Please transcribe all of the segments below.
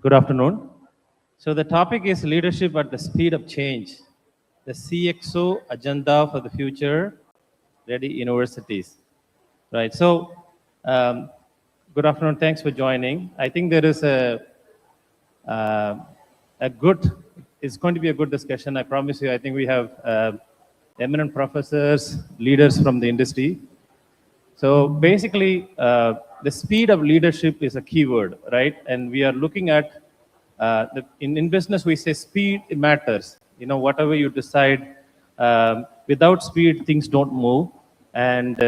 Good afternoon. So the topic is leadership at the speed of change, the CXO agenda for the future ready universities. Right. So um, good afternoon. Thanks for joining. I think there is uh, a good. It's going to be a good discussion. I promise you. I think we have eminent professors, leaders from the industry. So basically, the speed of leadership is a keyword, right? And we are looking at in business we say speed matters. You know, whatever you decide, without speed things don't move. And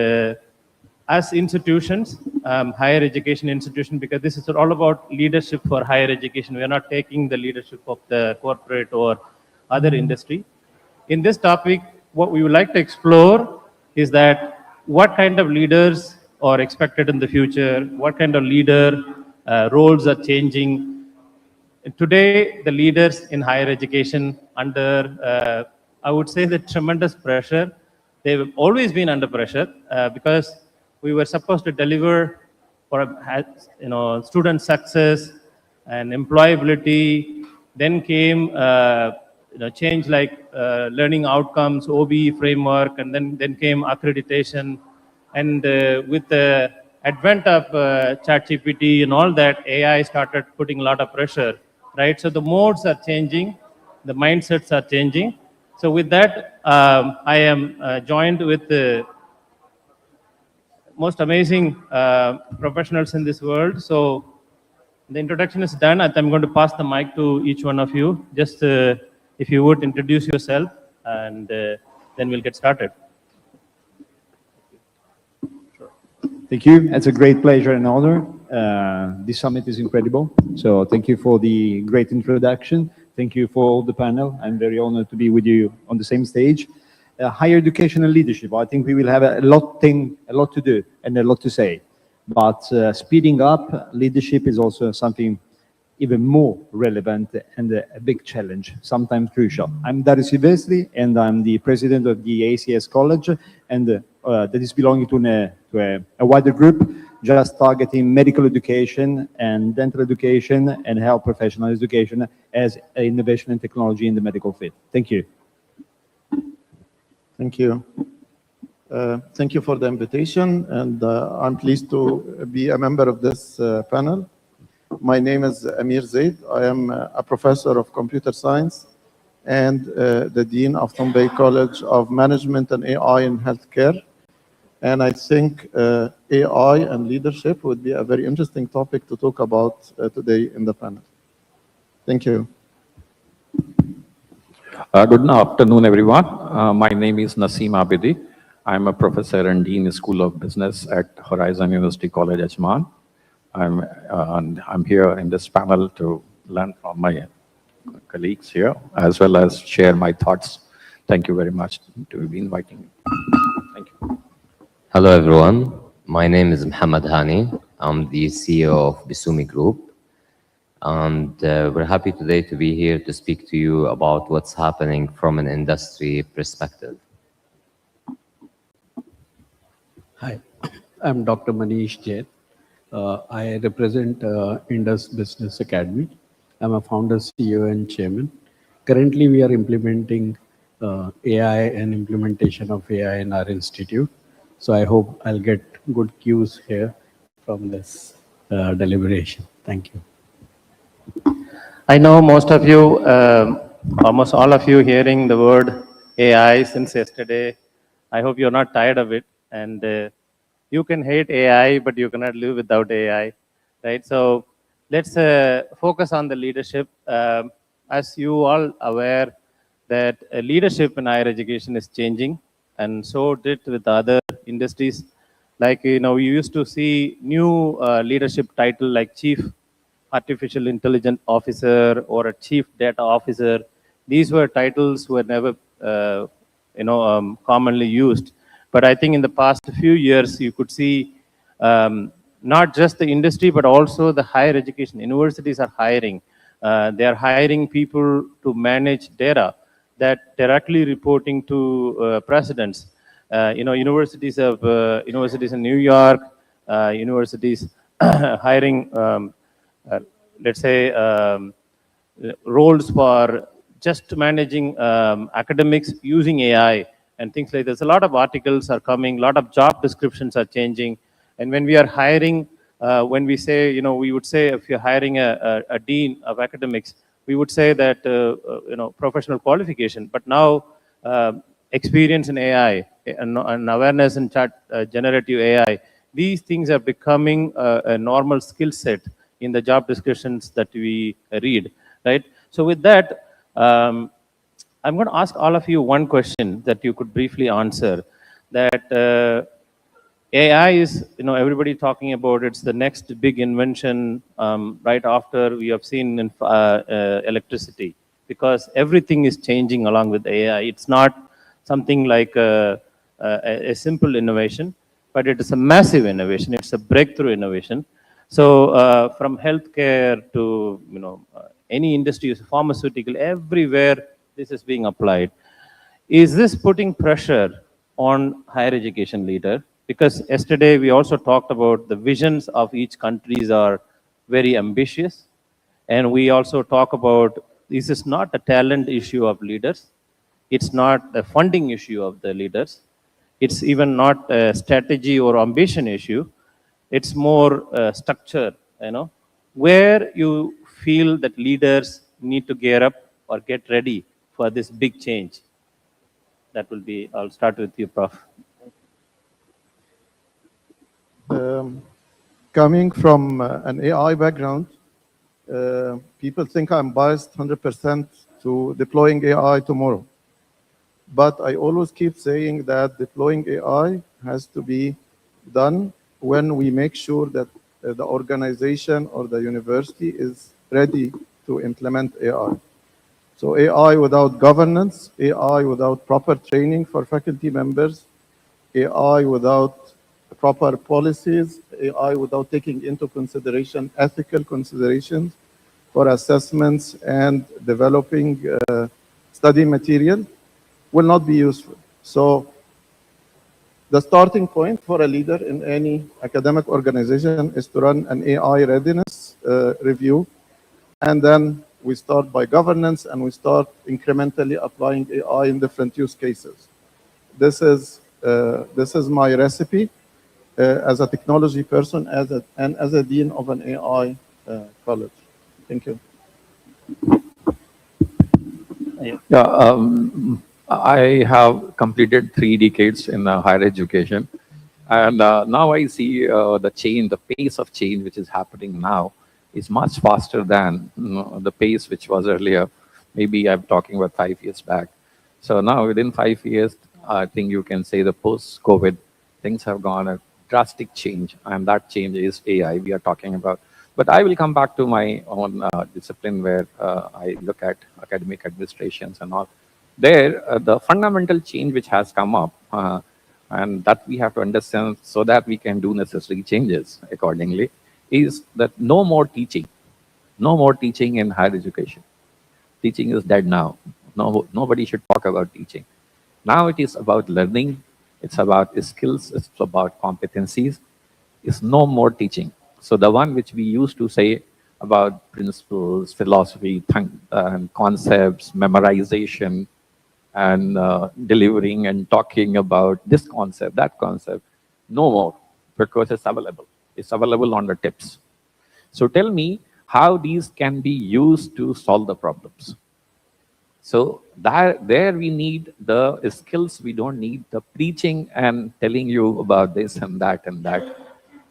as institutions, higher education institution, because this is all about leadership for higher education. We are not taking the leadership of the corporate or other industry. In this topic, what we would like to explore is that what kind of leaders are expected in the future, what kind of leader roles are changing. Today, the leaders in higher education under, I would say, the tremendous pressure. They've always been under pressure because we were supposed to deliver for student success and employability. Then came change like learning outcomes, OBE framework, and then came accreditation. And with the advent of ChatGPT and all that, AI started putting a lot of pressure, right? So the modes are changing, the mindsets are changing. So with that, I am joined with the most amazing professionals in this world. So the introduction is done. I'm going to pass the mic to each one of you. Just if you would introduce yourself, and then we'll get started. Thank you. It's a great pleasure and honor. This summit is incredible. So thank you for the great introduction. Thank you for the panel. I'm very honored to be with you on the same stage. Higher education and leadership. I think we will have a lot to do and a lot to say. But speeding up leadership is also something even more relevant and a big challenge, sometimes crucial. I'm Dario Silvestri, and I'm the president of the ACS College, and that is belonging to a wider group just targeting medical education and dental education and health professional education as innovation and technology in the medical field. Thank you. Thank you. Thank you for the invitation, and I'm pleased to be a member of this panel. My name is 𝐒𝐢𝐯. I am a professor of computer science and the dean of Bombay College of Management and AI in Healthcare. And I think AI and leadership would be a very interesting topic to talk about today in the panel. Thank you. Good afternoon, everyone. My name is Naseem Abidi. I'm a professor and dean in School of Business at Horizon University College, Ajman. I'm here in this panel to learn from my colleagues here, as well as share my thoughts. Thank you very much to be inviting me. Thank you. Hello, everyone. My name is Mohammed Hani. I'm the CEO of Bisumi Group. And we're happy today to be here to speak to you about what's happening from an industry perspective. Hi, I'm Dr. Manish Jain. I represent Indus Business Academy. I'm a founder, CEO, and chairman. Currently, we are implementing AI and implementation of AI in our institute. So I hope I'll get good cues here from this deliberation. Thank you. I know most of you, almost all of you hearing the word AI since yesterday. I hope you're not tired of it. And you can hate AI, but you cannot live without AI, right? So let's focus on the leadership. As you all aware that leadership in higher education is changing, and so did with other industries. Like, you know, you used to see new leadership title like Chief Artificial Intelligence Officer or a Chief Data Officer. These were titles were never, commonly used. But I think in the past few years, you could see not just the industry, but also the higher education. Universities are hiring. They are hiring people to manage data that directly reporting to presidents. Universities in New York, universities hiring let's say, roles for just managing academics using AI and things like this. A lot of articles are coming, a lot of job descriptions are changing. And when we are hiring, when we say, we would say if you're hiring a dean of academics, we would say that, professional qualification. But now, experience in AI and awareness in generative AI, these things are becoming a normal skill set in the job descriptions that we read, right? So with that, I'm going to ask all of you one question that you could briefly answer. That AI is, everybody talking about it's the next big invention right after we have seen in electricity, because everything is changing along with AI. It's not something like a simple innovation, but it is a massive innovation. It's a breakthrough innovation. So from healthcare to any industry, pharmaceutical, everywhere this is being applied. Is this putting pressure on higher education leader? Because yesterday we also talked about the visions of each countries are very ambitious. And we also talk about this is not a talent issue of leaders. It's not a funding issue of the leaders. It's even not a strategy or ambition issue. It's more structure, where you feel that leaders need to gear up or get ready for this big change. That will be, I'll start with you, Prof. Coming from an AI background, people think I'm biased 100% to deploying AI tomorrow. But I always keep saying that deploying AI has to be done when we make sure that the organization or the university is ready to implement AI. So AI without governance, AI without proper training for faculty members, AI without proper policies, AI without taking into consideration ethical considerations for assessments and developing study material will not be useful. So the starting point for a leader in any academic organization is to run an AI readiness review, and then we start by governance and we start incrementally applying AI in different use cases. This is my recipe as a technology person and as a dean of an AI college. Thank you. Yeah, I have completed 3 decades in higher education. And now I see the change, the pace of change which is happening now is much faster than the pace which was earlier. Maybe I'm talking about 5 years back. So now within 5 years, I think you can say the post-COVID, things have gone a drastic change. And that change is AI we are talking about. But I will come back to my own discipline where I look at academic administrations and all. There, the fundamental change which has come up, and that we have to understand so that we can do necessary changes accordingly, is that no more teaching. No more teaching in higher education. Teaching is dead now. Nobody should talk about teaching. Now it is about learning. It's about skills. It's about competencies. It's no more teaching. So the one which we used to say about principles, philosophy, and concepts, memorization, and delivering and talking about this concept, that concept, no more, because it's available. It's available on the tips. So tell me how these can be used to solve the problems. So there we need the skills. We don't need the preaching and telling you about this and that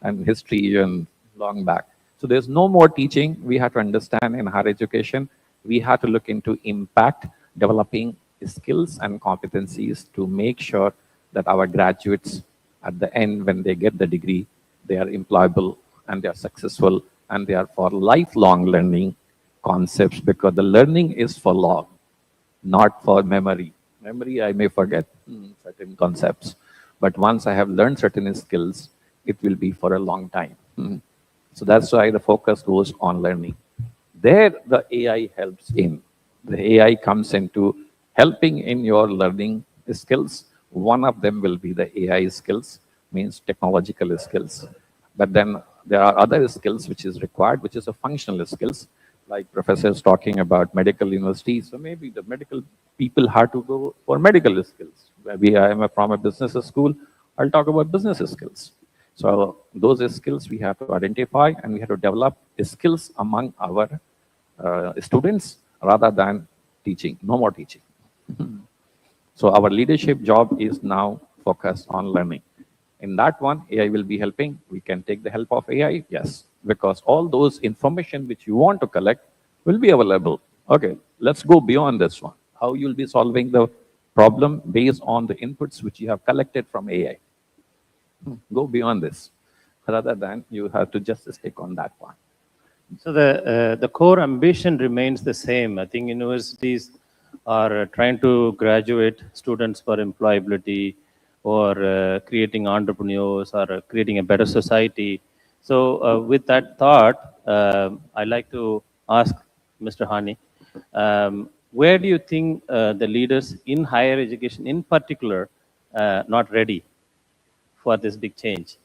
and history and long back. So there's no more teaching. We have to understand in higher education, we have to look into impact, developing skills and competencies to make sure that our graduates at the end, when they get the degree, they are employable and they are successful and they are for lifelong learning concepts, because the learning is for long, not for memory. Memory, I may forget certain concepts, but once I have learned certain skills, it will be for a long time. So that's why the focus goes on learning. There, the AI helps in. The AI comes into helping in your learning skills. One of them will be the AI skills, means technological skills. But then There are other skills which is required, which is a functional skills, like professors talking about medical universities. So maybe the medical people have to go for medical skills. Maybe I am from a business school, I'll talk about business skills. So those skills we have to identify, and we have to develop skills among our students rather than teaching. No more teaching. So our leadership job is now focused on learning. In that one, AI will be helping. We can take the help of AI, yes, because all those information which you want to collect will be available. Okay, let's go beyond this one. How you'll be solving the problem based on the inputs which you have collected from AI. Go beyond this, rather than you have to just stick on that one. So the core ambition remains the same. I think universities are trying to graduate students for employability, or creating entrepreneurs, or creating a better society. So with that thought, I'd like to ask Mr. Hani, where do you think the leaders in higher education in particular not ready for this big change?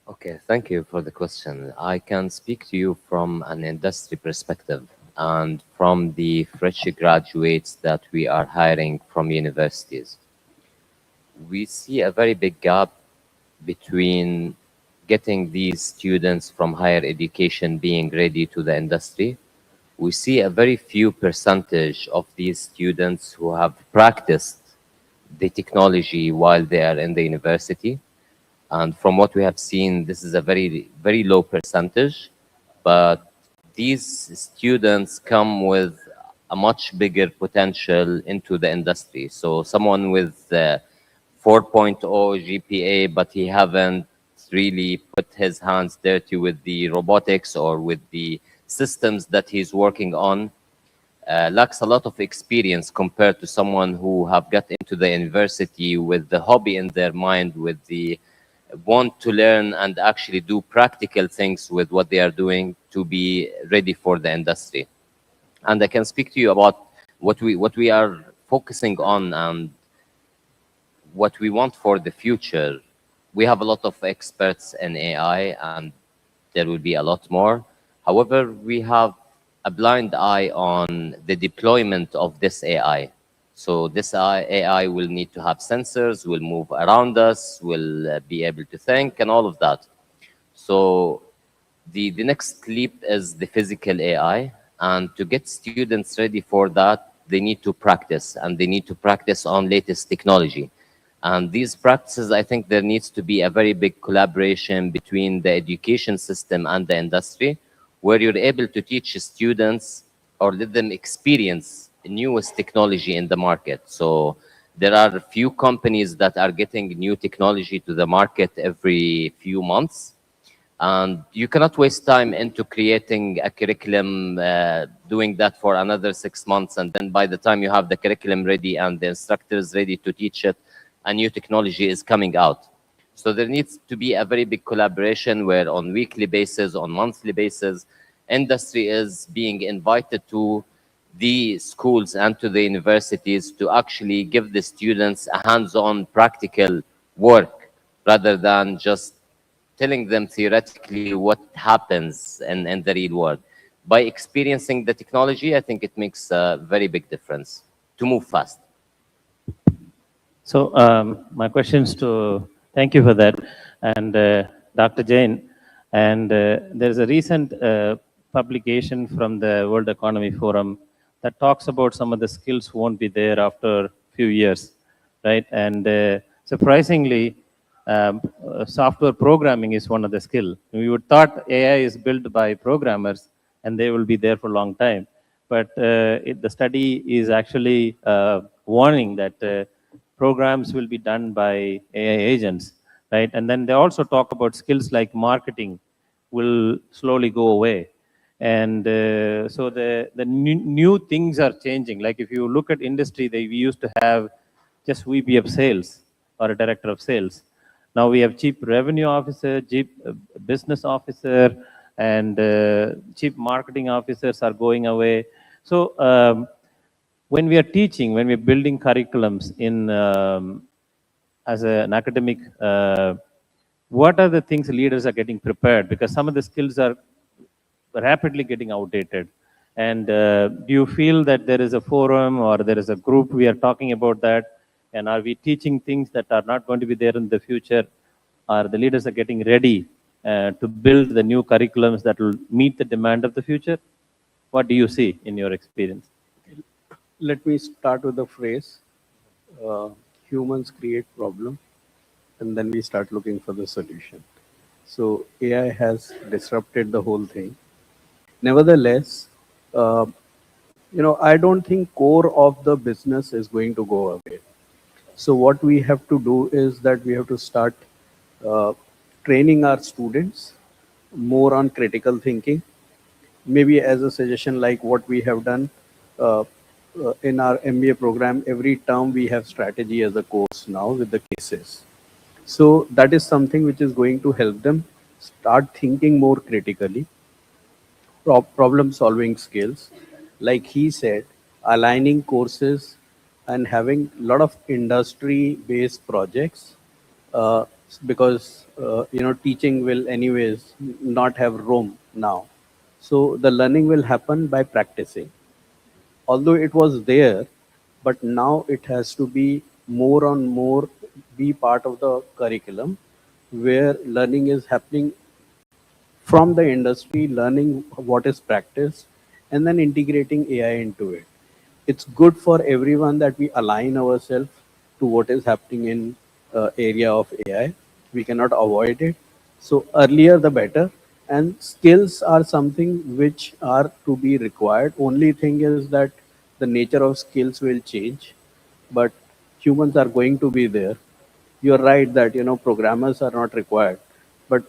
Okay, thank you for the question. I can speak to you from an industry perspective and from the fresh graduates that we are hiring from universities. We see a very big gap between getting these students from higher education being ready to the industry. We see a very few percentage of these students who have practiced the technology while they are in the university. And from what we have seen, this is a very, very low percentage. But these students come with a much bigger potential into the industry. So someone with 4.0 GPA, but he haven't really put his hands dirty with the robotics or with the systems that he's working on, lacks a lot of experience compared to someone who have got into the university with the hobby in their mind, with the want to learn and actually do practical things with what they are doing to be ready for the industry. And I can speak to you about what we are focusing on and what we want for the future. We have a lot of experts in AI, and there will be a lot more. However, we have a blind eye on the deployment of this AI. So this AI will need to have sensors, will move around us, will be able to think, and all of that. So the next leap is the physical AI. And to get students ready for that, they need to practice, and they need to practice on latest technology. And these practices, I think there needs to be a very big collaboration between the education system and the industry, where you're able to teach students or let them experience the newest technology in the market. So there are a few companies that are getting new technology to the market every few months. And you cannot waste time into creating a curriculum, doing that for another 6 months. And then by the time you have the curriculum ready and the instructors ready to teach it, a new technology is coming out. So there needs to be a very big collaboration where on weekly basis, on monthly basis, industry is being invited to the schools and to the universities to actually give the students a hands-on practical work rather than just telling them theoretically what happens in the real world. By experiencing the technology, I think it makes a very big difference to move fast. So my questions to, thank you for that, and Dr. Jain, and there's a recent publication from the World Economy Forum that talks about some of the skills won't be there after a few years, right? And surprisingly, software programming is one of the skill. We would thought AI is built by programmers and they will be there for a long time, but the study is actually warning that programs will be done by AI agents, right? And then they also talk about skills like marketing will slowly go away. And so the new things are changing. Like if you look at industry, we used to have just VP of sales or a director of sales. Now we have chief revenue officer, chief business officer, and chief marketing officers are going away. So when we are teaching, when we're building curriculums in as an academic, what are the things leaders are getting prepared? Because some of the skills are rapidly getting outdated. And do you feel that there is a forum or there is a group we are talking about that? And are we teaching things that are not going to be there in the future? Or the leaders are getting ready to build the new curriculums that will meet the demand of the future? What do you see in your experience? Let me start with the phrase, humans create problem, and then we start looking for the solution. So AI has disrupted the whole thing. Nevertheless, uh, I don't think core of the business is going to go away. So what we have to do is that we have to start uh, training our students more on critical thinking. Maybe as a suggestion, like what we have done uh, in our MBA program, every term we have strategy as a course now with the cases. So that is something which is going to help them start thinking more critically, problem solving skills. Like he said, aligning courses and having a lot of industry based projects, uh, because teaching will anyways not have room now. So the learning will happen by practicing. Although it was there, but now it has to be more and more be part of the curriculum, where learning is happening from the industry, learning what is practice, and then integrating AI into it. It's good for everyone that we align ourselves to what is happening in area of AI. We cannot avoid it. So earlier the better. And skills are something which are to be required. Only thing is that the nature of skills will change, but humans are going to be there. You're right that programmers are not required, but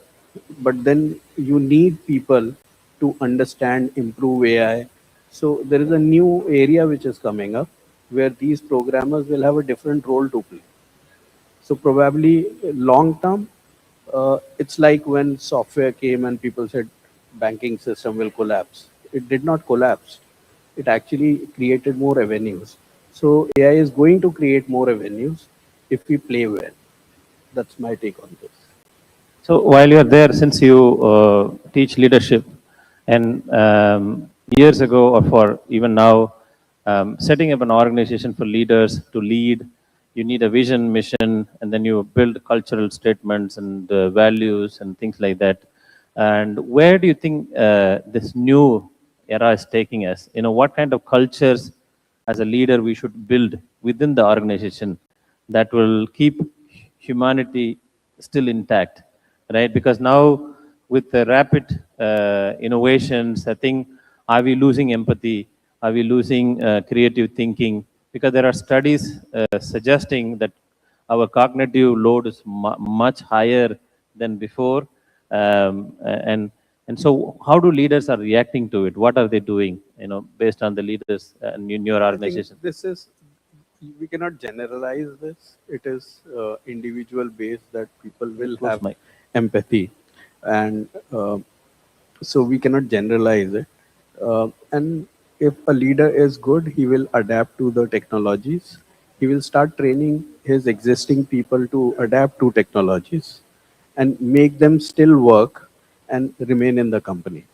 then you need people to understand, improve AI. So there is a new area which is coming up where these programmers will have a different role to play. So probably long term, it's like when software came and people said banking system will collapse. It did not collapse. It actually created more avenues. So AI is going to create more avenues if we play well. That's my take on this. So while you're there, since you teach leadership, and years ago or for even now, setting up an organization for leaders to lead, you need a vision, mission, and then you build cultural statements and values and things like that. And where do you think this new era is taking us? What kind of cultures as a leader we should build within the organization that will keep humanity still intact, right? Because now with the rapid innovations, I think, are we losing empathy? Are we losing creative thinking? Because there are studies suggesting that our cognitive load is much higher than before. And so how do leaders are reacting to it? What are they doing, based on the leaders in your I organization? think this is, we cannot generalize this. It is individual based that people will Close have mic. empathy, and so we cannot generalize it. And if a leader is good, he will adapt to the technologies. He will start training his existing people to adapt to technologies and make them still work and remain in the company.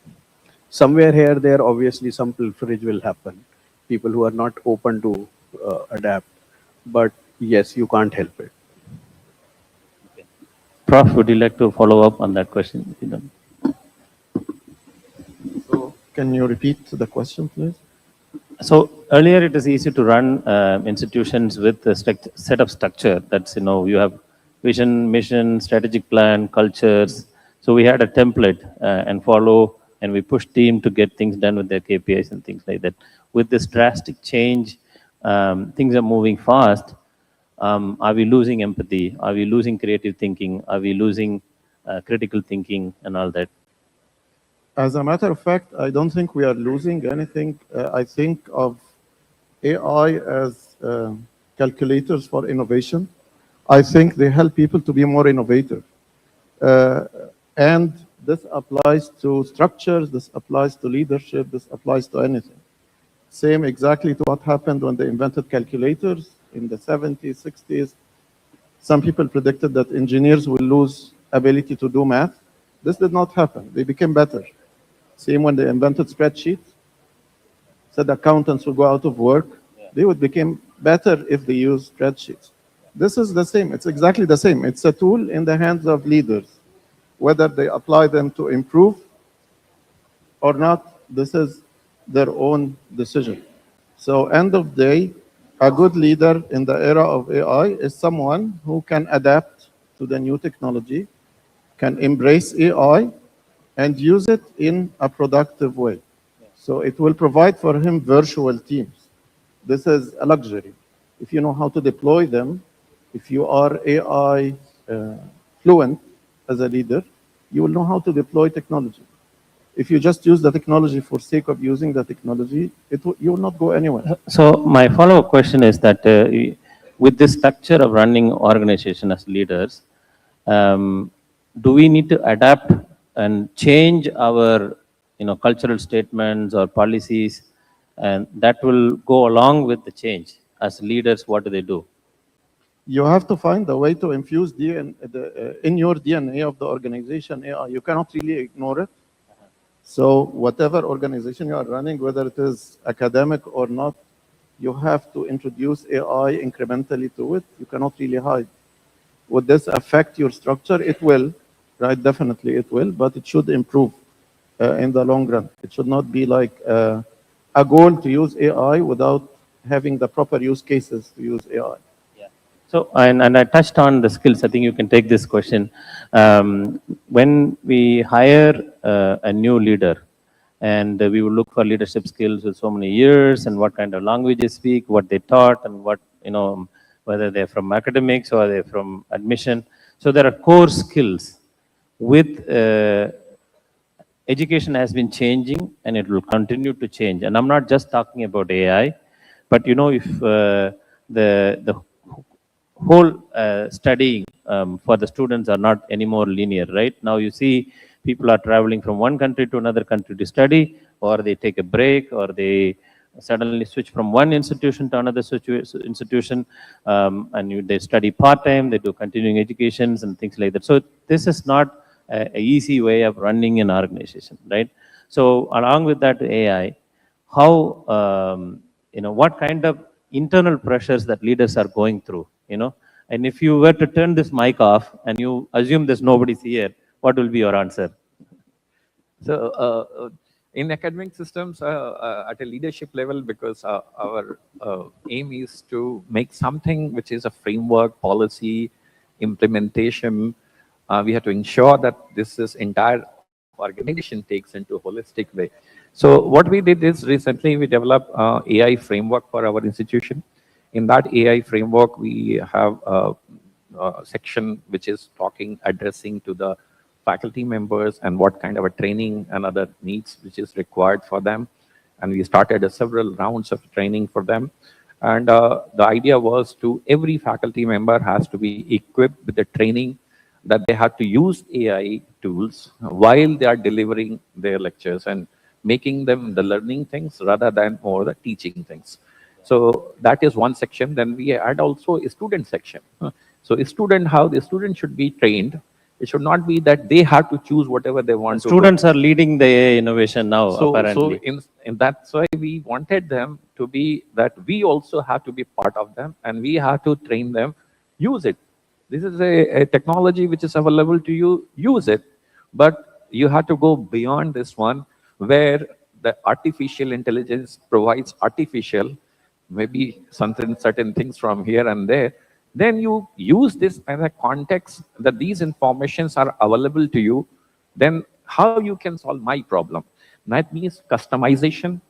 Somewhere here, there obviously some pilferage will happen. People who are not open to adapt, but yes, you can't help it. Prof, would you like to follow up on that question? If you don't. So can you repeat the question, please? So earlier it is easy to run institutions with a set of structure. That's, you have vision, mission, strategic plan, cultures. So we had a template and follow, and we push team to get things done with their KPIs and things like that. With this drastic change, things are moving fast. Are we losing empathy? Are we losing creative thinking? Are we losing critical thinking and all that? As a matter of fact, I don't think we are losing anything. I think of AI as calculators for innovation. I think they help people to be more innovative. And this applies to structures, this applies to leadership, this applies to anything. Same exactly to what happened when they invented calculators in the 70s, 60s. Some people predicted that engineers will lose ability to do math. This did not happen. They became better. Same when they invented spreadsheets, said accountants would go out of work. They would become better if they use spreadsheets. This is the same. It's exactly the same. It's a tool in the hands of leaders. Whether they apply them to improve or not, this is their own decision. So end of day, a good leader in the era of AI is someone who can adapt to the new technology, can embrace AI, and use it in a productive way. So it will provide for him virtual teams. This is a luxury. If you know how to deploy them, if you are AI fluent as a leader, you will know how to deploy technology. If you just use the technology for sake of using the technology, you will not go anywhere. So my follow-up question is that with this structure of running organization as leaders, do we need to adapt and change our cultural statements or policies, and that will go along with the change? As leaders, what do they do? You have to find a way to infuse in your DNA of the organization AI. You cannot really ignore it. So whatever organization you are running, whether it is academic or not, you have to introduce AI incrementally to it. You cannot really hide. Would this affect your structure? It will, right? Definitely it will, but it should improve in the long run. It should not be like a goal to use AI without having the proper use cases to use AI. So, and I touched on the skills. I think you can take this question. When we hire a new leader, and we will look for leadership skills with so many years, and what kind of language they speak, what they taught, and what, whether they're from academics or they're from admission. So there are core skills. With education has been changing, and it will continue to change. And I'm not just talking about AI, but if the whole studying for the students are not anymore linear, right? Now you see people are traveling from one country to another country to study, or they take a break, or they suddenly switch from one institution to another institution, and they study part-time, they do continuing educations and things like that. So this is not an easy way of running an organization, right? So along with that AI, how, what kind of internal pressures that leaders are going through, and if you were to turn this mic off and you assume there's nobody's here, what will be your answer? So in academic systems, at a leadership level, because our aim is to make something which is a framework, policy, implementation, we have to ensure that this entire organization takes into a holistic way. So what we did is recently we developed AI framework for our institution. In that AI framework, we have a section which is addressing to the faculty members and what kind of a training and other needs which is required for them. And we started several rounds of training for them. And the idea was every faculty member has to be equipped with the training that they have to use AI tools while they are delivering their lectures and making them the learning things rather than more the teaching things. So that is one section. Then we add also a student section. So how the student should be trained. It should not be that they have to choose whatever they want. Students are leading the AI innovation now, apparently. So that's why we wanted them to be that we also have to be part of them, and we have to train them, use it. This is a technology which is available to you, use it. But you have to go beyond this one, where the artificial intelligence provides maybe certain things from here and there. Then you use this as a context that these informations are available to you. Then how you can solve my problem? That means customization,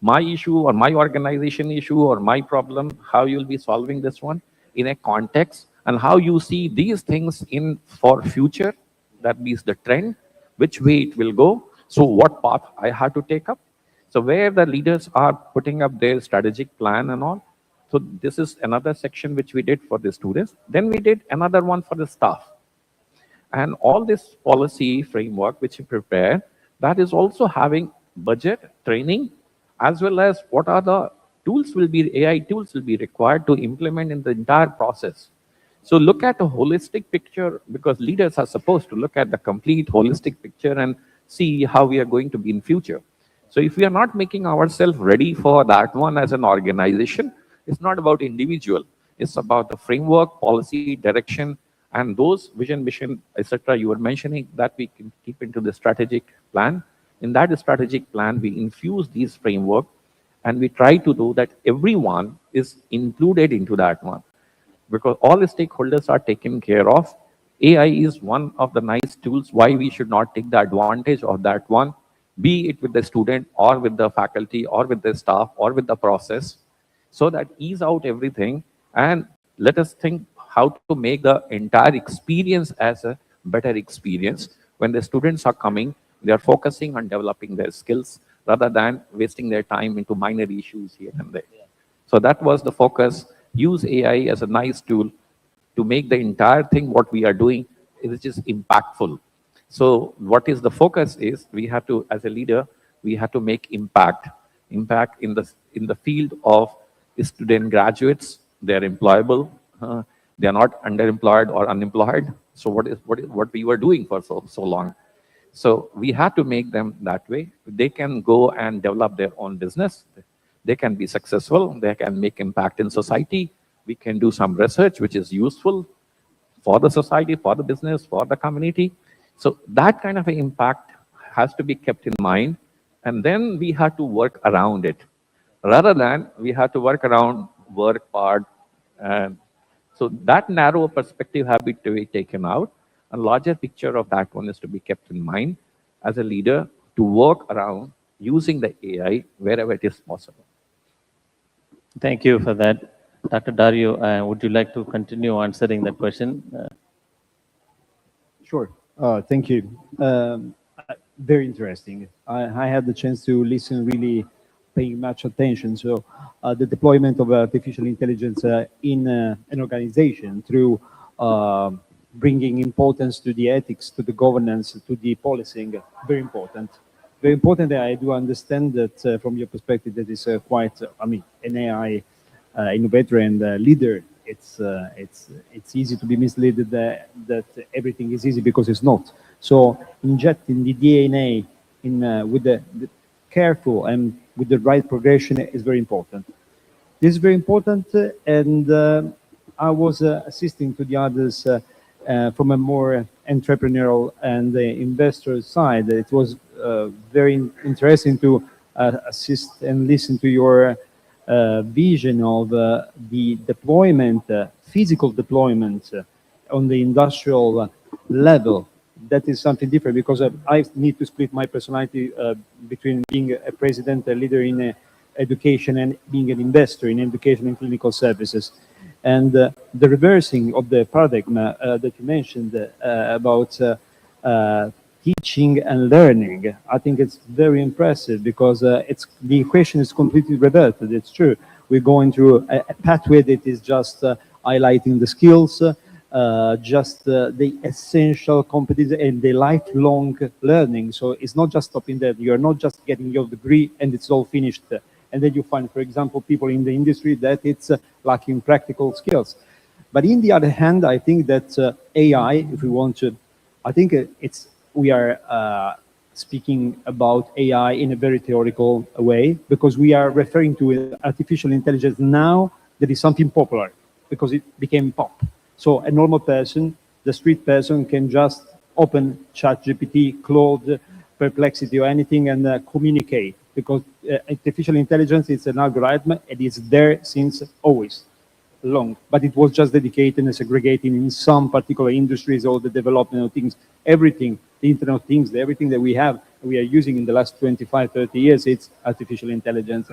my issue or my organization issue or my problem, how you'll be solving this one in a context, and how you see these things for future. That means the trend, which way it will go. So what path I have to take up. So where the leaders are putting up their strategic plan and all. So this is another section which we did for the students. Then we did another one for the staff. And all this policy framework which we prepare, that is also having budget, training, as well as what are the AI tools will be required to implement in the entire process. So look at a holistic picture, because leaders are supposed to look at the complete holistic picture and see how we are going to be in future. So if we are not making ourselves ready for that one as an organization, it's not about individual. It's about the framework, policy, direction, and those vision, mission, etc. you were mentioning that we can keep into the strategic plan. In that strategic plan, we infuse these framework, and we try to do that everyone is included into that one, because all the stakeholders are taken care of. AI is one of the nice tools. Why we should not take the advantage of that one, be it with the student or with the faculty or with the staff or with the process, so that ease out everything, and let us think how to make the entire experience as a better experience. When the students are coming, they are focusing on developing their skills rather than wasting their time into minor issues here and there. So that was the focus. Use AI as a nice tool to make the entire thing what we are doing, which is impactful. So what is the focus is, we have to, as a leader, we have to make impact in the field of student graduates. They are employable. They are not underemployed or unemployed. So what we were doing for so long. So we have to make them that way. They can go and develop their own business. They can be successful. They can make impact in society. We can do some research which is useful for the society, for the business, for the community. So that kind of an impact has to be kept in mind, and then we have to work around it, rather than we have to work around work part. And so that narrow perspective has to be taken out. A larger picture of that one is to be kept in mind as a leader, to work around using the AI wherever it is possible. Thank you for that. Dr. Dario, would you like to continue answering that question? Sure. Thank you. Very interesting. I had the chance to listen, really paying much attention. So the deployment of artificial intelligence in an organization through bringing importance to the ethics, to the governance, to the policing, very important. Very important. I do understand that from your perspective, that is quite, an AI innovator and leader. It's easy to be misled that everything is easy, because it's not. So injecting the DNA with the careful and with the right progression is very important. This is very important, and I was assisting to the others from a more entrepreneurial and investor side. It was very interesting to assist and listen to your vision of the deployment, physical deployment on the industrial level. That is something different, because I need to split my personality between being a president, a leader in education, and being an investor in education and clinical services. And the reversing of the paradigm that you mentioned about teaching and learning, I think it's very impressive, because the equation is completely reverted. It's true. We're going through a pathway that is just highlighting the skills, just the essential competence and the lifelong learning. So it's not just stopping there. You're not just getting your degree and it's all finished. And then you find, for example, people in the industry that it's lacking practical skills. But in the other hand, I think that AI, if we want to, I think we are speaking about AI in a very theoretical way, because we are referring to artificial intelligence now that is something popular, because it became pop. So a normal person, the street person, can just open ChatGPT, Claude, Perplexity, or anything and communicate, because artificial intelligence is an algorithm. It is there since always, long, but it was just dedicated and segregating in some particular industries, all the development of things, everything, the Internet of Things, everything that we are using in the last 25, 30 years, it's artificial intelligence.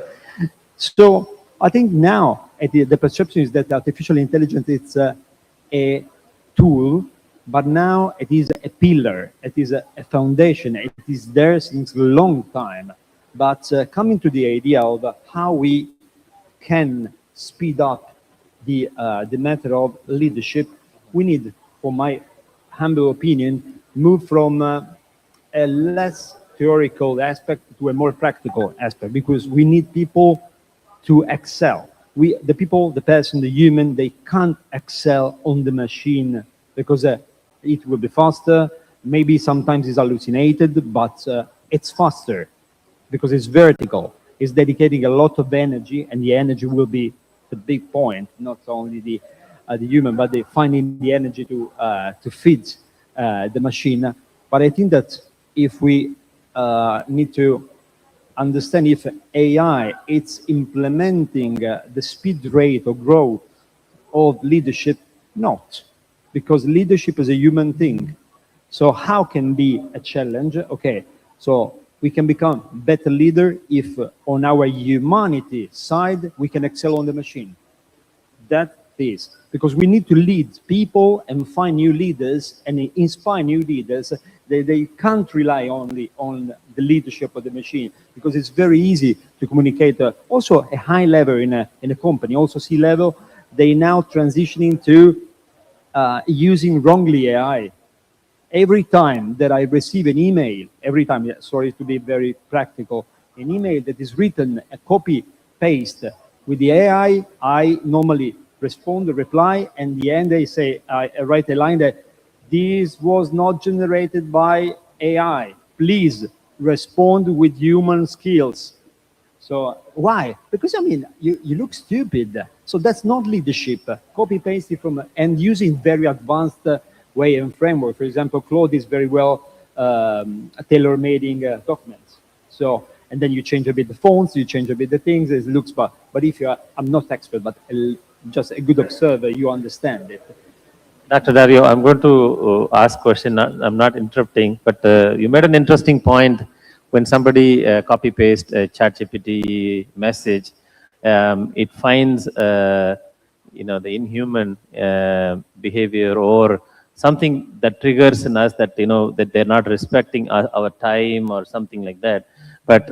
So I think now the perception is that artificial intelligence is a tool, but now it is a pillar, it is a foundation, it is there since a long time. But coming to the idea of how we can speed up the matter of leadership, we need, for my humble opinion, move from a less theoretical aspect to a more practical aspect, because we need people to excel. the people, the person, the human, they can't excel on the machine because it will be faster. Maybe sometimes it's hallucinated, but it's faster because it's vertical. It's dedicating a lot of energy, and the energy will be the big point, not only the human, but finding the energy to feed the machine. But I think that if we need to understand if AI it's implementing the speed rate or growth of leadership, not, because leadership is a human thing. So how can be a challenge? Okay, so we can become better leader if on our humanity side we can excel on the machine. That is because we need to lead people and find new leaders and inspire new leaders. They can't rely only on the leadership of the machine, because it's very easy to communicate also a high level in a company, also C-level. They now transitioning to using wrongly AI. Every time that I receive an email, every time, yeah, sorry to be very practical, an email that is written, a copy paste with the AI, I normally respond, reply, and in the end I say, I write a line that this was not generated by AI. Please respond with human skills. So why? Because I mean, you look stupid. So that's not leadership. Copy paste it from and using very advanced way and framework. For example, Claude is very well tailor-making documents. So and then you change a bit the fonts, you change a bit the things. It looks bad. But if you are, I'm not expert, but just a good observer, you understand it. Dr. Dario, I'm going to ask question. I'm not interrupting, but you made an interesting point. When somebody copy-paste a ChatGPT message, it finds the inhuman behavior or something that triggers in us that that they're not respecting our time or something like that. But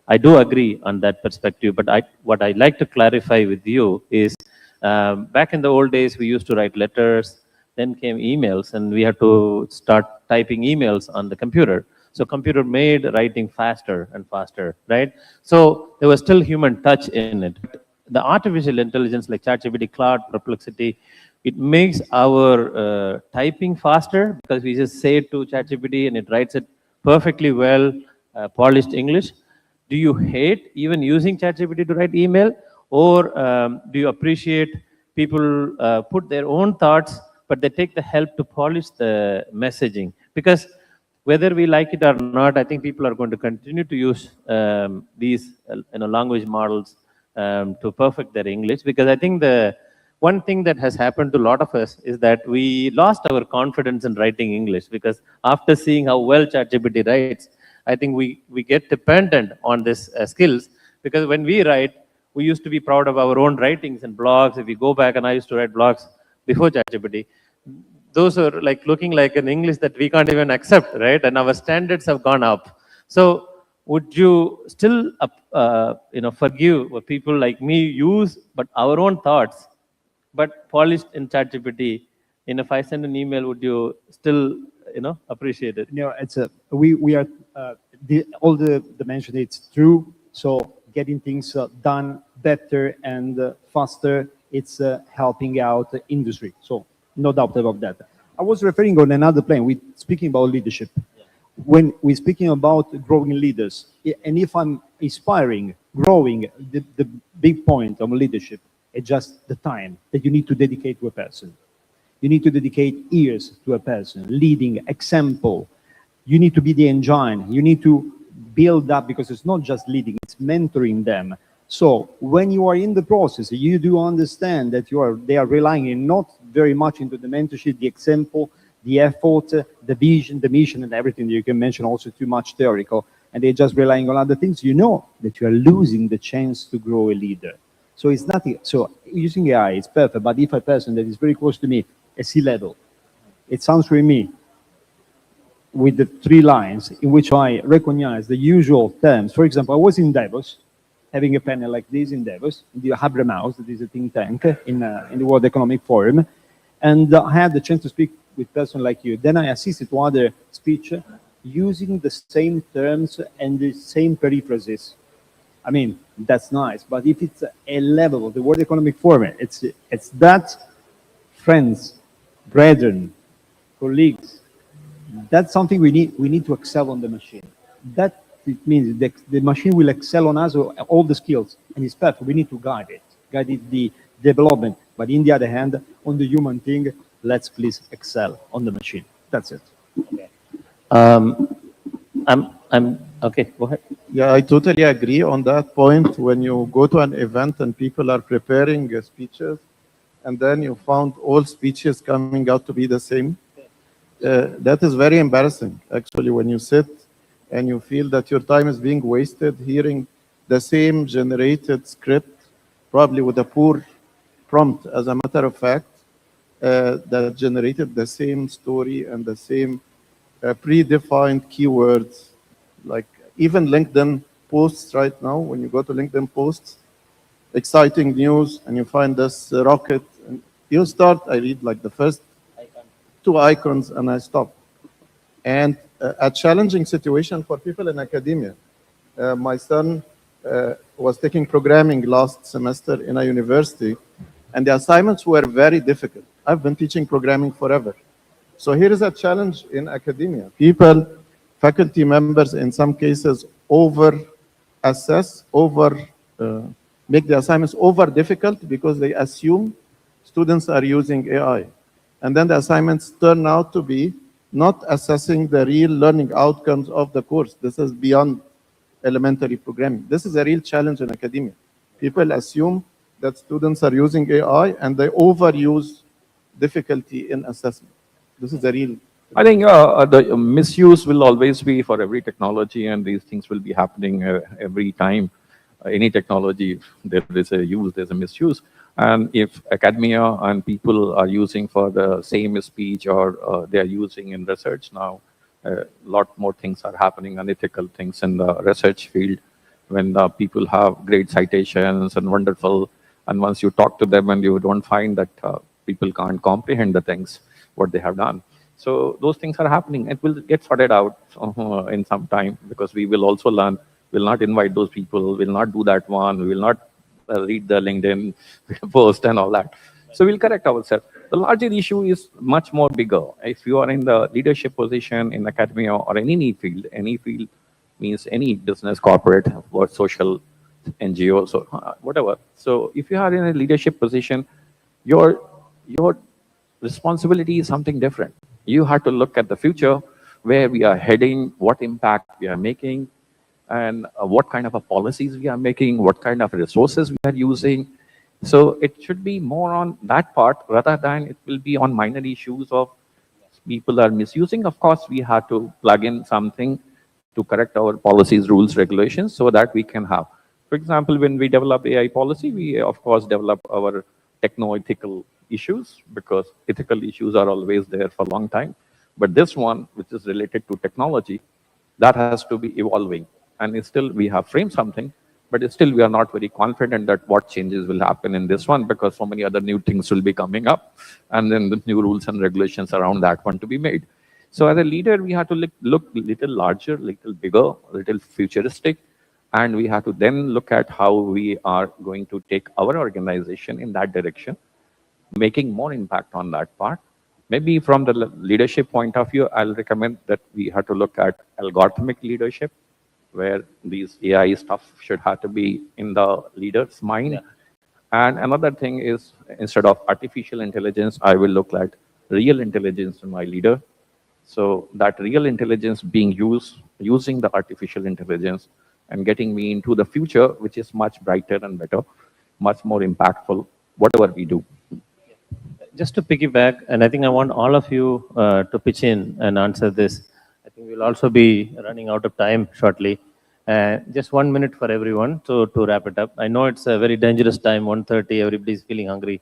I do agree on that perspective. But what I'd like to clarify with you is, back in the old days, we used to write letters, then came emails, and we had to start typing emails on the computer. So computer made writing faster and faster, right? So there was still human touch in it. The artificial intelligence like ChatGPT, Claude, Perplexity, it makes our typing faster because we just say it to ChatGPT and it writes it perfectly well, polished English. Do you hate even using ChatGPT to write email? Or do you appreciate people put their own thoughts, but they take the help to polish the messaging? Because whether we like it or not, I think people are going to continue to use these language models to perfect their English. Because I think the one thing that has happened to a lot of us is that we lost our confidence in writing English, because after seeing how well ChatGPT writes, I think we get dependent on this skills. Because when we write, we used to be proud of our own writings and blogs. If we go back, and I used to write blogs before ChatGPT, those are like looking like an English that we can't even accept, right? And our standards have gone up. So would you still, forgive what people like me use, but our own thoughts, but polished in ChatGPT? If I send an email, would you still, appreciate it? It's we are all the mention. It's true. So getting things done better and faster, it's helping out the industry. So no doubt about that. I was referring on another plane. We're speaking about leadership. Yeah. When we're speaking about growing leaders, and if I'm inspiring, growing, the big point of leadership is just the time that you need to dedicate to a person. You need to dedicate years to a person, leading, example. You need to be the engine. You need to build up, because it's not just leading, it's mentoring them. So when you are in the process, you do understand that they are relying not very much into the mentorship, the example, the effort, the vision, the mission, and everything that you can mention, also too much theoretical, and they're just relying on other things. You know that you are losing the chance to grow a leader. So it's nothing. So using AI is perfect, but if a person that is very close to me, a C-level, it's answering me with the 3 lines in which I recognize the usual terms. For example, I was in Davos, having a panel like this in Davos, in the Habermas, that is a think tank in the World Economic Forum, and I had the chance to speak with a person like you. Then I assisted to other speech using the same terms and the same periphrases. I mean, that's nice. But if it's a level of the World Economic Forum, it's that friends, brethren, colleagues, that's something we need to excel on the machine. That it means the machine will excel on us all the skills, and it's perfect. We need to guide the development. But in the other hand, on the human thing, let's please excel on the machine. That's it. Okay. Okay. Go ahead. Yeah, I totally agree on that point. When you go to an event and people are preparing speeches, and then you found all speeches coming out to be the same, that is very embarrassing, actually, when you sit and you feel that your time is being wasted hearing the same generated script, probably with a poor prompt, as a matter of fact, that generated the same story and the same predefined keywords. Like even LinkedIn posts right now, when you go to LinkedIn posts, exciting news, and you find this rocket, and you start, I read like the first 2 icons and I stop. And a challenging situation for people in academia. My son was taking programming last semester in a university, and the assignments were very difficult. I've been teaching programming forever. So here is a challenge in academia. People, faculty members in some cases over-assess, make the assignments over-difficult because they assume students are using AI. And then the assignments turn out to be not assessing the real learning outcomes of the course. This is beyond elementary programming. This is a real challenge in academia. People assume that students are using AI and they overuse difficulty in assessment. This is a real... I think the misuse will always be for every technology, and these things will be happening every time. Any technology, there is a use, there's a misuse. And if academia and people are using for the same speech, or they're using in research now, a lot more things are happening, unethical things in the research field, when people have great citations and wonderful, and once you talk to them and you don't find that people can't comprehend the things, what they have done. So those things are happening. It will get sorted out in some time, because we will also learn. We'll not invite those people, we'll not do that one, we will not read the LinkedIn post and all that. So we'll correct ourselves. The larger issue is much more bigger. If you are in the leadership position in academia or in any field means any business, corporate, or social, NGO, so whatever. So if you are in a leadership position, your responsibility is something different. You have to look at the future, where we are heading, what impact we are making, and what kind of policies we are making, what kind of resources we are using. So it should be more on that part, rather than it will be on minor issues of people are misusing. Of course, we have to plug in something to correct our policies, rules, regulations, so that we can have. For example, when we develop AI policy, we of course develop our techno-ethical issues, because ethical issues are always there for a long time. But this one, which is related to technology, that has to be evolving. And still we have framed something, but still we are not very confident that what changes will happen in this one, because so many other new things will be coming up, and then the new rules and regulations around that one to be made. So as a leader, we have to look little larger, little bigger, little futuristic, and we have to then look at how we are going to take our organization in that direction, making more impact on that part. Maybe from the leadership point of view, I'll recommend that we have to look at algorithmic leadership, where these AI stuff should have to be in the leader's mind. Yeah. And another thing is, instead of artificial intelligence, I will look at real intelligence in my leader. So that real intelligence being using the artificial intelligence and getting me into the future, which is much brighter and better, much more impactful, whatever we do. Just to piggyback, and I think I want all of you to pitch in and answer this. I think we'll also be running out of time shortly. Just 1 minute for everyone to wrap it up. I know it's a very dangerous time, 1:30, everybody's feeling hungry.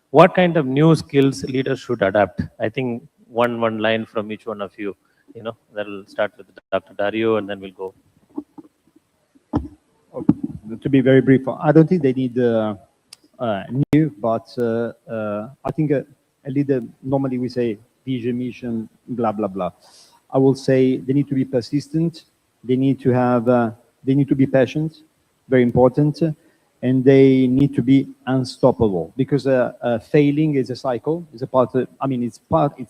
What kind of new skills leaders should adapt? I think one line from each one of you. That'll start with Dr. Dario, and then we'll go. To be very brief, I don't think they need new, but I think a leader, normally we say vision, mission, blah, blah, blah. I will say they need to be persistent. They need to have They need to be patient, very important, and they need to be unstoppable, because failing is a cycle. It's a part of, I mean, it's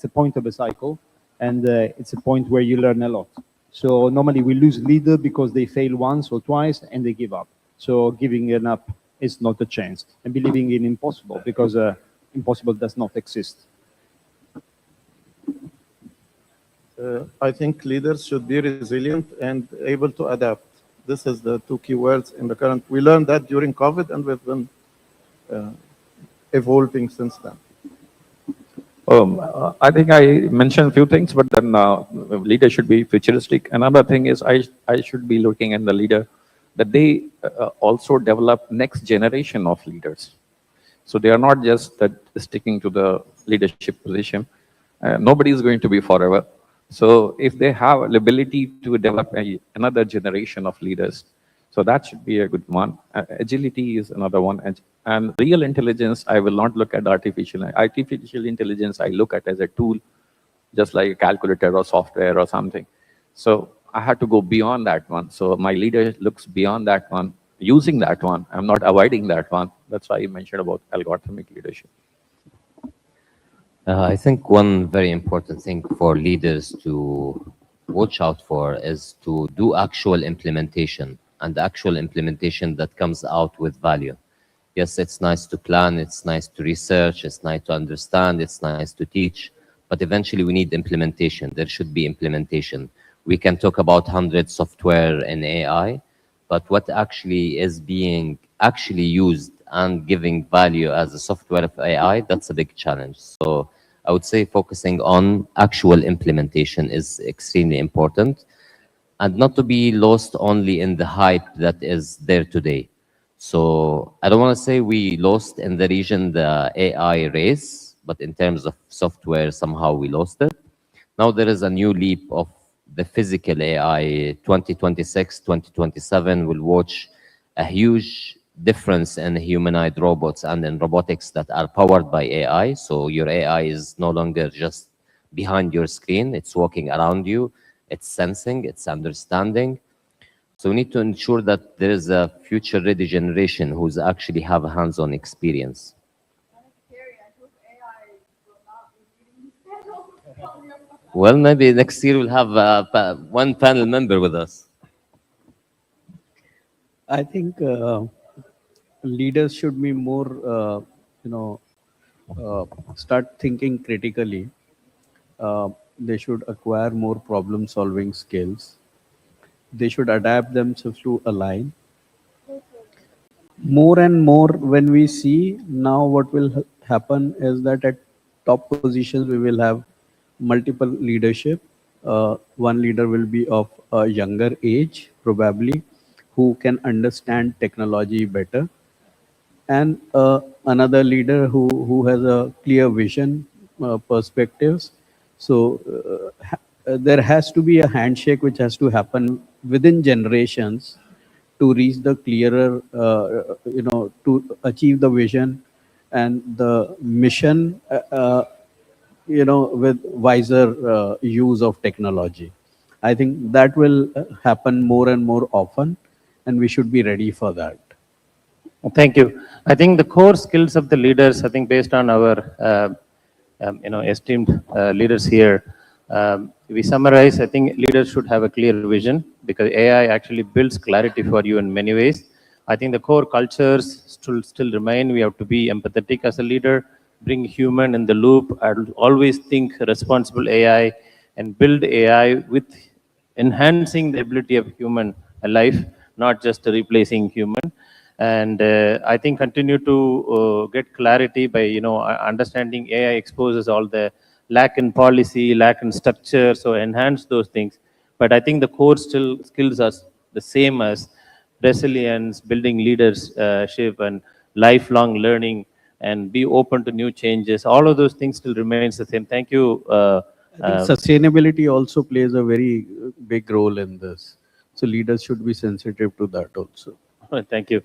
a point of a cycle, and it's a point where you learn a lot. So normally we lose leader because they fail once or twice and they give up. So giving it up is not a chance, and believing in impossible, because impossible does not exist. I think leaders should be resilient and able to adapt. This is the two key words in the current. We learned that during COVID, and we've been evolving since then. I think I mentioned a few things, but then leader should be futuristic. Another thing is I should be looking at the leader that they also develop next generation of leaders. So they are not just sticking to the leadership position. Nobody is going to be forever. So if they have the ability to develop another generation of leaders, so that should be a good one. Agility is another one. And real intelligence, I will not look at artificial intelligence. I look at as a tool, just like a calculator or software or something. So I had to go beyond that one. So my leader looks beyond that one, using that one. I'm not avoiding that one. That's why I mentioned about algorithmic leadership. I think one very important thing for leaders to watch out for is to do actual implementation, and actual implementation that comes out with value. Yes, it's nice to plan, it's nice to research, it's nice to understand, it's nice to teach, but eventually we need implementation. There should be implementation. We can talk about 100 software and AI, but what actually is being actually used and giving value as a software of AI, that's a big challenge. So I would say focusing on actual implementation is extremely important, and not to be lost only in the hype that is there today. So I don't want to say we lost in the region the AI race, but in terms of software, somehow we lost it. Now there is a new leap of the physical AI. 2026, 2027 will watch a huge difference in humanoid robots and in robotics that are powered by AI. So your AI is no longer just behind your screen, it's walking around you, it's sensing, it's understanding. So we need to ensure that there is a future-ready generation who's actually have a hands-on experience. Well, maybe next year we'll have one panel member with us. I think leaders should be more, start thinking critically. They should acquire more problem-solving skills. They should adapt themselves to align. More and more, when we see now, what will happen is that at top positions we will have multiple leadership. One leader will be of a younger age, probably, who can understand technology better, and another leader who has a clear vision, perspectives. So there has to be a handshake which has to happen within generations to reach the clearer, to achieve the vision and the mission, with wiser use of technology. I think that will happen more and more often, and we should be ready for that. Thank you. I think the core skills of the leaders, I think based on our, esteemed leaders here, we summarize, I think leaders should have a clear vision, because AI actually builds clarity for you in many ways. I think the core cultures still remain. We have to be empathetic as a leader, bring human in the loop. I always think responsible AI and build AI with enhancing the ability of human life, not just replacing human. And I think continue to get clarity by, understanding AI exposes all the lack in policy, lack in structure, so enhance those things. But I think the core skills are the same as resilience, building leadership, and lifelong learning, and be open to new changes. All of those things still remains the same. Thank you. I think sustainability also plays a very big role in this. So leaders should be sensitive to that also. Thank you.